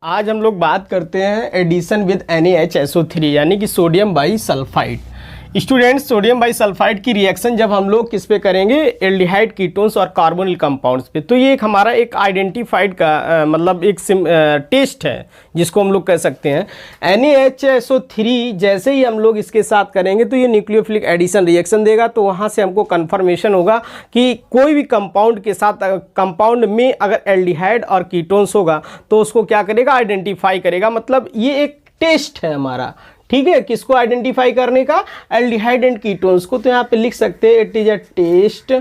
आज हम लोग बात करते हैं एडिशन विद NaHSO3 यानी कि sodium by sulphide. Students, sodium by sulphide की रिएक्शन जब हम लोग किस पे करेंगे, एल्डिहाइड कीटोन्स और कार्बोनिल कंपाउंड्स पे, तो ये एक हमारा एक आइडेंटिफाइड का मतलब एक टेस्ट है जिसको हम लोग कह सकते हैं। NaHSO3 जैसे ही हम लोग इसके साथ करेंगे तो ये न्यूक्लियोफिलिक एडिशन रिएक्शन देगा, तो वहाँ से हमको कन्फर्मेशन होगा कि कोई भी कंपाउंड के साथ, कंपाउंड में अगर एल्डिहाइड और कीटोन्स होगा तो उसको क्या करेगा, आइडेंटिफाई करेगा। मतलब ये एक टेस्ट है हमारा, ठीक है, किसको आइडेंटिफाई करने का, एल्डिहाइड एंड कीटोन्स को। तो यहाँ पे लिख सकते हैं it is a test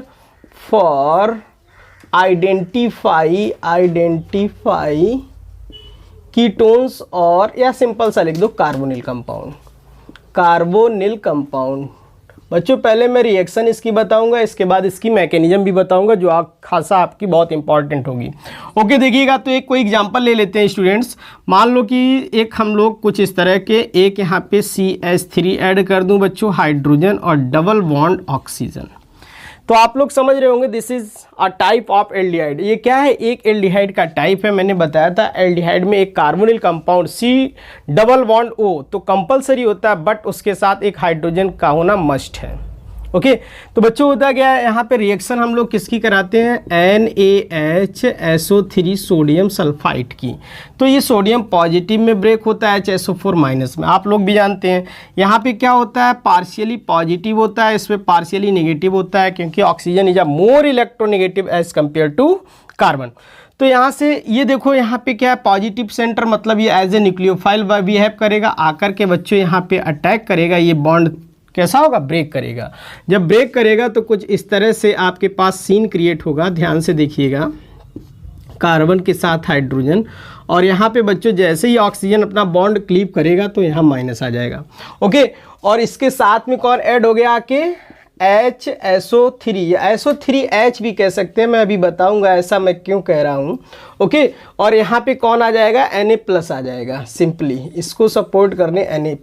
for identify ketones, और या सिंपल सा लिख दो कार्बोनिल कंपाउंड। बच्चों पहले मैं रिएक्शन इसकी बताऊंगा, इसके बाद इसकी मैकेनिज्म भी बताऊंगा जो खासा आपकी बहुत इंपॉर्टेंट होगी। ओके, देखिएगा। तो एक कोई एग्जांपल ले लेते हैं स्टूडेंट्स। मान लो कि एक हम लोग कुछ इस तरह के एक यहाँ पे CH3 ऐड कर दूं बच्चों, हाइड्रोजन और डबल बॉन्ड ऑक्सीजन। तो आप लोग समझ रहे होंगे this is a type of aldehyde. ये क्या है, एक एल्डिहाइड का टाइप है। मैंने बताया था एल्डिहाइड में एक carbonyl compound C double bond O तो कंपलसरी होता है, बट उसके साथ एक हाइड्रोजन का होना मस्ट है। ओके, तो बच्चों होता क्या है, यहाँ पे रिएक्शन हम लोग किसकी कराते हैं, NaHSO3 सोडियम सल्फाइड की। तो ये सोडियम पॉजिटिव में ब्रेक होता है, HSO4 माइनस में। आप लोग भी जानते हैं यहाँ पे क्या होता है, पार्शियली पॉजिटिव होता है, इसमें पार्शियली नेगेटिव होता है, क्योंकि oxygen is a more electronegative as compare to carbon. तो यहाँ से ये देखो, यहाँ पे क्या है, पॉजिटिव सेंटर, मतलब ये एज ए न्यूक्लियोफाइल बिहेव करेगा, आकर के बच्चों यहाँ पे अटैक करेगा, ये बॉन्ड कैसा होगा, ब्रेक करेगा। जब ब्रेक करेगा तो कुछ इस तरह से आपके पास सीन क्रिएट होगा। ध्यान से देखिएगा, कार्बन के साथ हाइड्रोजन, और यहाँ पे बच्चों जैसे ही ऑक्सीजन अपना बॉन्ड क्लीव करेगा तो यहाँ माइनस आ जाएगा। ओके, और इसके साथ में कौन ऐड हो गया आके, HSO3 या SO3H भी कह सकते हैं, मैं अभी बताऊंगा ऐसा मैं क्यों कह रहा हूँ। ओके, और यहाँ पे कौन आ जाएगा, Na+ आ जाएगा, सिंपली इसको सपोर्ट करने Na+।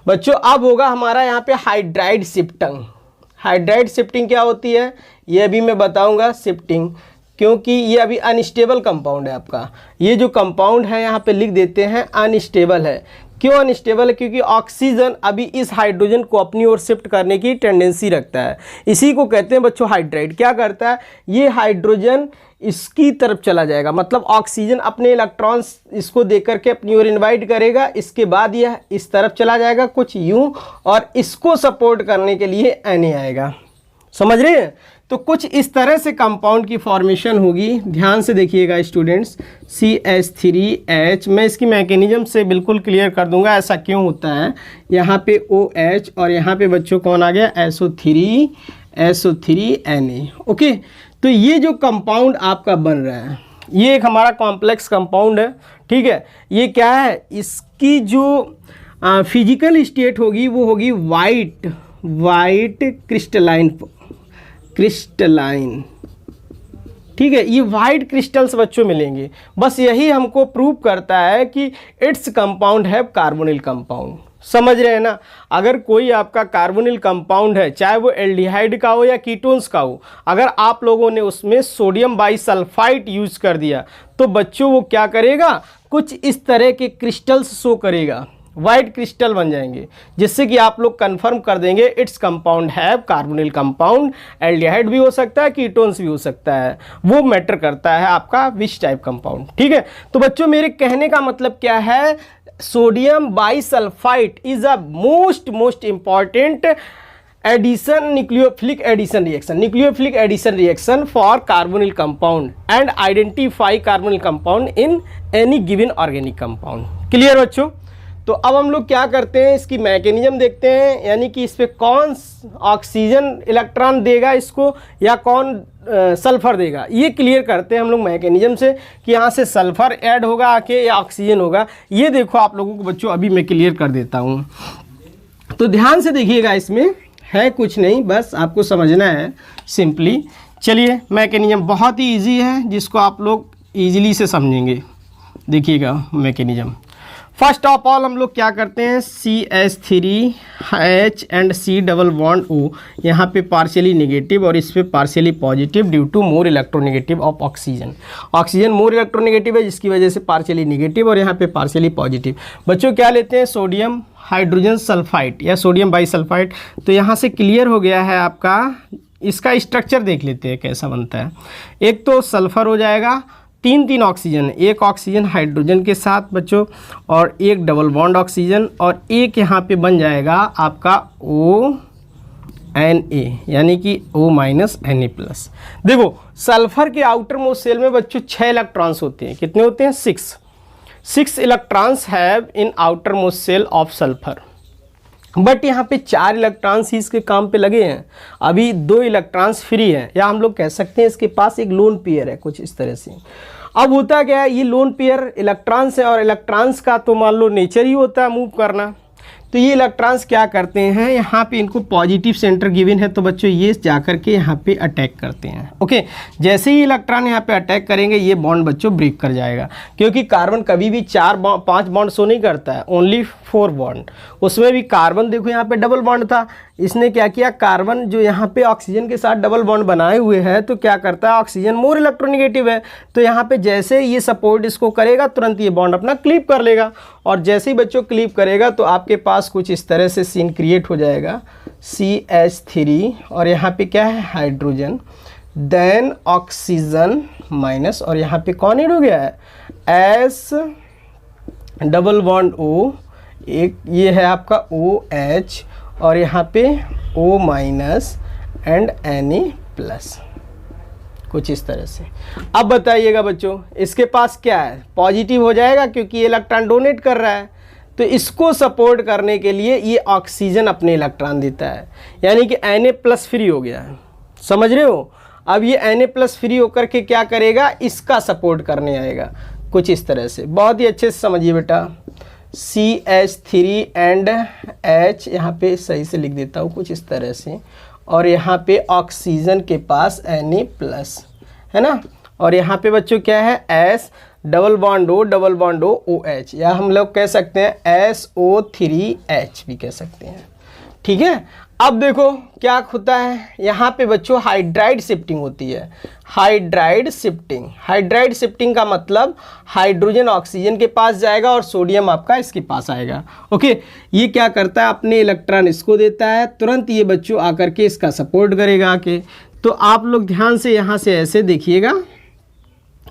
बच्चों अब होगा हमारा यहाँ पे हाइड्राइड शिफ्टिंग। हाइड्राइड शिफ्टिंग क्या होती है ये अभी मैं बताऊंगा, शिफ्टिंग, क्योंकि ये अभी अनस्टेबल कंपाउंड है आपका। ये जो कंपाउंड है यहाँ पे लिख देते हैं अनस्टेबल है। क्यों अनस्टेबल है, क्योंकि ऑक्सीजन अभी इस हाइड्रोजन को अपनी ओर शिफ्ट करने की टेंडेंसी रखता है। इसी को कहते हैं बच्चों हाइड्राइड। क्या करता है, ये हाइड्रोजन इसकी तरफ चला जाएगा, मतलब ऑक्सीजन अपने इलेक्ट्रॉन्स इसको देकर के अपनी ओर इन्वाइट करेगा, इसके बाद यह इस तरफ चला जाएगा कुछ यूं, और इसको सपोर्ट करने के लिए Na आएगा। समझ रहे हैं, तो कुछ इस तरह से कंपाउंड की फॉर्मेशन होगी। ध्यान से देखिएगा स्टूडेंट्स, CH3H, मैं इसकी मैकेनिज्म से बिल्कुल क्लियर कर दूंगा ऐसा क्यों होता है। यहाँ पे OH और यहाँ पे बच्चों कौन आ गया, SO3Na। ओके, तो ये जो कंपाउंड आपका बन रहा है ये एक हमारा कॉम्प्लेक्स कंपाउंड है, ठीक है। ये क्या है, इसकी जो फिजिकल स्टेट होगी वो होगी वाइट क्रिस्टलाइन, ठीक है। ये वाइट क्रिस्टल्स बच्चों मिलेंगे, बस यही हमको प्रूव करता है कि इट्स कंपाउंड है कार्बोनिल कंपाउंड। समझ रहे हैं ना, अगर कोई आपका कार्बोनिल कंपाउंड है, चाहे वो एल्डिहाइड का हो या कीटोन्स का हो, अगर आप लोगों ने उसमें सोडियम बाईसल्फाइड यूज कर दिया तो बच्चों वो क्या करेगा, कुछ इस तरह के क्रिस्टल्स शो करेगा, वाइट क्रिस्टल बन जाएंगे, जिससे कि आप लोग कंफर्म कर देंगे इट्स कंपाउंड है कार्बोनिल कंपाउंड। एल्डिहाइड भी हो सकता है, कीटोन्स भी हो सकता है, वो मैटर करता है आपका विच टाइप कंपाउंड, ठीक है। तो बच्चों मेरे कहने का मतलब क्या है, sodium bisulphite is a most important addition, nucleophilic addition reaction for carbonyl compound and identify carbonyl compound in any given organic compound. Clear बच्चों, तो अब हम लोग क्या करते हैं, इसकी मैकेनिज्म देखते हैं, यानी कि इस पे कौन ऑक्सीजन इलेक्ट्रॉन देगा इसको या कौन सल्फर देगा, ये क्लियर करते हैं हम लोग मैकेनिज्म से कि यहाँ से सल्फर ऐड होगा आके या ऑक्सीजन होगा। ये देखो आप लोगों को बच्चों अभी मैं क्लियर कर देता हूँ, तो ध्यान से देखिएगा, इसमें है कुछ नहीं, बस आपको समझना है सिंपली। चलिए, मैकेनिज्म बहुत ही ईजी है जिसको आप लोग ईजिली से समझेंगे। देखिएगा मैकेनिज्म, फर्स्ट ऑफ ऑल हम लोग क्या करते हैं, CH3H and C double bond O, यहाँ पे पार्शियली नेगेटिव और इस पे partially positive due to more electronegative of oxygen. Oxygen more electronegative है जिसकी वजह से पार्शियली नेगेटिव और यहाँ पे पार्शियली पॉजिटिव। बच्चों क्या लेते हैं, सोडियम हाइड्रोजन सल्फाइड या सोडियम बाईसल्फाइड। तो यहाँ से क्लियर हो गया है आपका, इसका स्ट्रक्चर देख लेते हैं कैसा बनता है। एक तो सल्फर हो जाएगा, तीन ऑक्सीजन, एक ऑक्सीजन हाइड्रोजन के साथ बच्चों और एक डबल बॉन्ड ऑक्सीजन और एक यहाँ पे बन जाएगा आपका ONA यानी कि O माइनस Na प्लस। देखो सल्फर के आउटर मोस्ट शेल में बच्चों 6 इलेक्ट्रॉन्स होते हैं, कितने होते हैं, 6 electrons have in outer most shell of sulphur, but यहाँ पे 4 इलेक्ट्रॉन्स ही इसके काम पे लगे हैं, अभी 2 इलेक्ट्रॉन्स फ्री हैं, या हम लोग कह सकते हैं इसके पास एक लोन पेयर है कुछ इस तरह से। अब होता क्या है, ये लोन पेयर इलेक्ट्रॉन्स है और इलेक्ट्रॉन्स का तो मान लो नेचर ही होता है मूव करना। तो ये इलेक्ट्रॉन्स क्या करते हैं, यहाँ पे इनको पॉजिटिव सेंटर गिवन है तो बच्चों ये जाकर के यहाँ पे अटैक करते हैं। ओके, जैसे ही इलेक्ट्रॉन यहाँ पे अटैक करेंगे ये बॉन्ड बच्चों ब्रेक कर जाएगा, क्योंकि कार्बन कभी भी 5 बॉन्ड शो नहीं करता है, ओनली 4 बॉन्ड। उसमें भी कार्बन देखो यहाँ पे डबल बॉन्ड था, इसने क्या किया, कार्बन जो यहाँ पे ऑक्सीजन के साथ डबल बॉन्ड बनाए हुए हैं तो क्या करता है, ऑक्सीजन मोर इलेक्ट्रोनेगेटिव है तो यहाँ पे जैसे ये सपोर्ट इसको करेगा तुरंत ये बॉन्ड अपना क्लीप कर लेगा, और जैसे ही बच्चों क्लीप करेगा तो आपके पास कुछ इस तरह से सीन क्रिएट हो जाएगा, CH3 और यहाँ पे क्या है, हाइड्रोजन, देन ऑक्सीजन माइनस और यहाँ पे कौन ऐड हो गया है, S डबल बॉन्ड O, एक ये है आपका OH और यहाँ पे O minus and Na plus, कुछ इस तरह से। अब बताइएगा बच्चों इसके पास क्या है, पॉजिटिव हो जाएगा क्योंकि ये इलेक्ट्रॉन डोनेट कर रहा है, तो इसको सपोर्ट करने के लिए ये ऑक्सीजन अपने इलेक्ट्रॉन देता है, यानी कि Na प्लस फ्री हो गया है, समझ रहे हो। अब ये Na प्लस फ्री होकर के क्या करेगा, इसका सपोर्ट करने आएगा कुछ इस तरह से। बहुत ही अच्छे से समझिए बेटा, CH3 एंड H यहाँ पे सही से लिख देता हूँ कुछ इस तरह से, और यहाँ पे ऑक्सीजन के पास Na प्लस है ना, और यहाँ पे बच्चों क्या है, S double bond O OH, या हम लोग कह सकते हैं SO3H भी कह सकते हैं, ठीक है। अब देखो क्या होता है, यहाँ पे बच्चों हाइड्राइड शिफ्टिंग होती है, हाइड्राइड शिफ्टिंग का मतलब हाइड्रोजन ऑक्सीजन के पास जाएगा और सोडियम आपका इसके पास आएगा। ओके, ये क्या करता है, अपने इलेक्ट्रॉन इसको देता है, तुरंत ये बच्चों आकर के इसका सपोर्ट करेगा आके। तो आप लोग ध्यान से यहाँ से ऐसे देखिएगा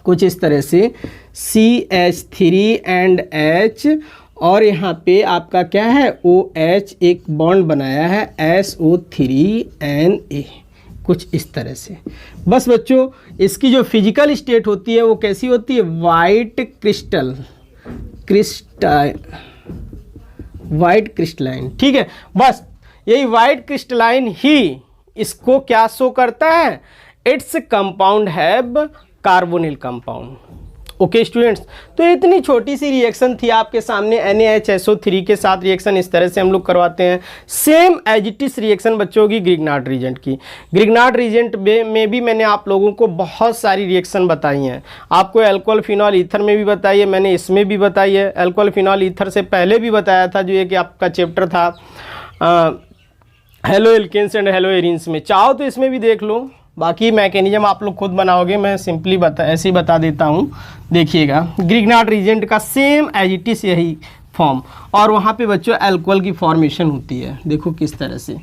कुछ इस तरह से, CH3 एंड H और यहाँ पे आपका क्या है, OH एक बॉन्ड बनाया है SO3Na, कुछ इस तरह से। बस बच्चों इसकी जो फिजिकल स्टेट होती है वो कैसी होती है, वाइट क्रिस्टलाइन, ठीक है। बस यही वाइट क्रिस्टलाइन ही इसको क्या शो करता है, its compound have carbonyl compound. Okay students, तो इतनी छोटी सी रिएक्शन थी आपके सामने, NaHSO3 के साथ रिएक्शन इस तरह से हम लोग करवाते हैं। Same as it is reaction बच्चों की ग्रिग्नार्ड रीजेंट की। ग्रिग्नार्ड रीजेंट में भी मैंने आप लोगों को बहुत सारी रिएक्शन बताई हैं, आपको एल्कोहल फिनॉल ईथर में भी बताई है, मैंने इसमें भी बताई है। एल्कोहल फिनॉल ईथर से पहले भी बताया था, जो ये कि आपका चैप्टर था halo alkanes and halo arenes में, चाहो तो इसमें भी देख लो, बाकी मैकेनिज्म आप लोग खुद बनाओगे, मैं सिंपली ऐसे ही बता देता हूँ। देखिएगा ग्रिग्नार्ड रीजेंट का सेम एज इट इज यही फॉर्म, और वहाँ पे बच्चों अल्कोहल की फॉर्मेशन होती है, देखो किस तरह से।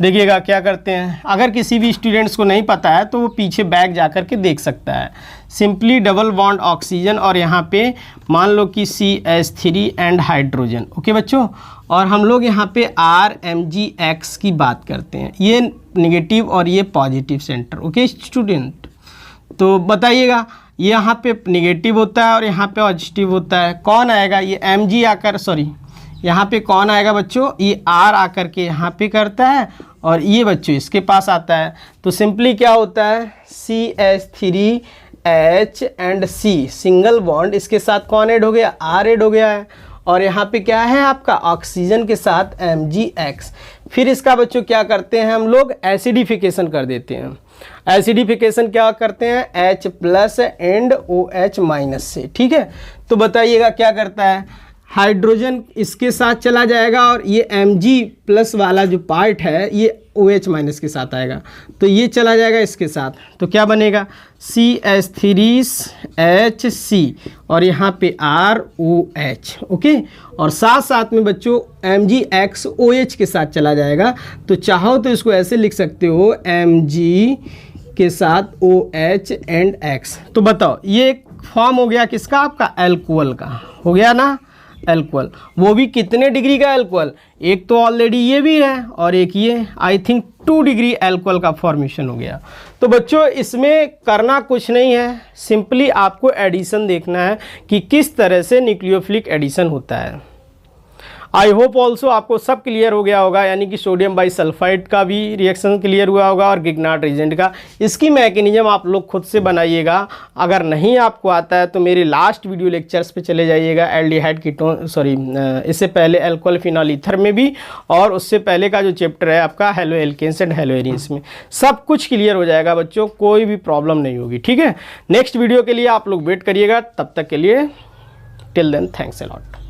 देखिएगा क्या करते हैं, अगर किसी भी स्टूडेंट्स को नहीं पता है तो वो पीछे बैक जा कर के देख सकता है। सिंपली डबल बॉन्ड ऑक्सीजन और यहाँ पे मान लो कि CH3 एंड हाइड्रोजन, ओके बच्चों, और हम लोग यहाँ पे RMgX की बात करते हैं, ये नेगेटिव और ये पॉजिटिव सेंटर। ओके स्टूडेंट, तो बताइएगा यहाँ पे नेगेटिव होता है और यहाँ पे पॉजिटिव होता है, कौन आएगा, ये Mg आकर, सॉरी यहाँ पे कौन आएगा बच्चों, ये R आकर के यहाँ पे करता है और ये बच्चों इसके पास आता है। तो सिंपली क्या होता है, CH3H and C single bond, इसके साथ कौन ऐड हो गया, R ऐड हो गया है, और यहाँ पे क्या है आपका ऑक्सीजन के साथ Mgx। फिर इसका बच्चों क्या करते हैं हम लोग, एसिडिफिकेशन कर देते हैं। एसिडिफिकेशन क्या करते हैं, H plus and OH minus से, ठीक है। तो बताइएगा क्या करता है, हाइड्रोजन इसके साथ चला जाएगा और ये Mg प्लस वाला जो पार्ट है ये OH माइनस के साथ आएगा, तो ये चला जाएगा इसके साथ, तो क्या बनेगा CH3HC और यहाँ पे ROH, ओके। और साथ साथ में बच्चों MgXOH के साथ चला जाएगा, तो चाहो तो इसको ऐसे लिख सकते हो Mg के साथ OH एंड X। तो बताओ ये एक फॉर्म हो गया किसका, आपका एल्कोहल का हो गया ना, एल्कोहल। वो भी कितने डिग्री का एल्कोहल, एक तो ऑलरेडी ये भी है और एक ये, आई थिंक 2 डिग्री एल्कोहल का फॉर्मेशन हो गया। तो बच्चों इसमें करना कुछ नहीं है, सिंपली आपको एडिशन देखना है कि किस तरह से न्यूक्लियोफिलिक एडिशन होता है। आई होप ऑल्सो आपको सब क्लियर हो गया होगा, यानी कि सोडियम बाइसल्फाइड का भी रिएक्शन क्लियर हुआ होगा और गिगनार्ड रीजेंट का। इसकी मैकेनिज्म आप लोग खुद से बनाइएगा, अगर नहीं आपको आता है तो मेरे लास्ट वीडियो लेक्चर्स पे चले जाइएगा, एल्डिहाइड कीटोन इससे पहले अल्कोहल फिनॉल ईथर में भी, और उससे पहले का जो चैप्टर है आपका halo alkanes and halo arenes में, सब कुछ क्लियर हो जाएगा बच्चों, कोई भी प्रॉब्लम नहीं होगी, ठीक है। नेक्स्ट वीडियो के लिए आप लोग वेट करिएगा, तब तक के लिए till then thanks a lot.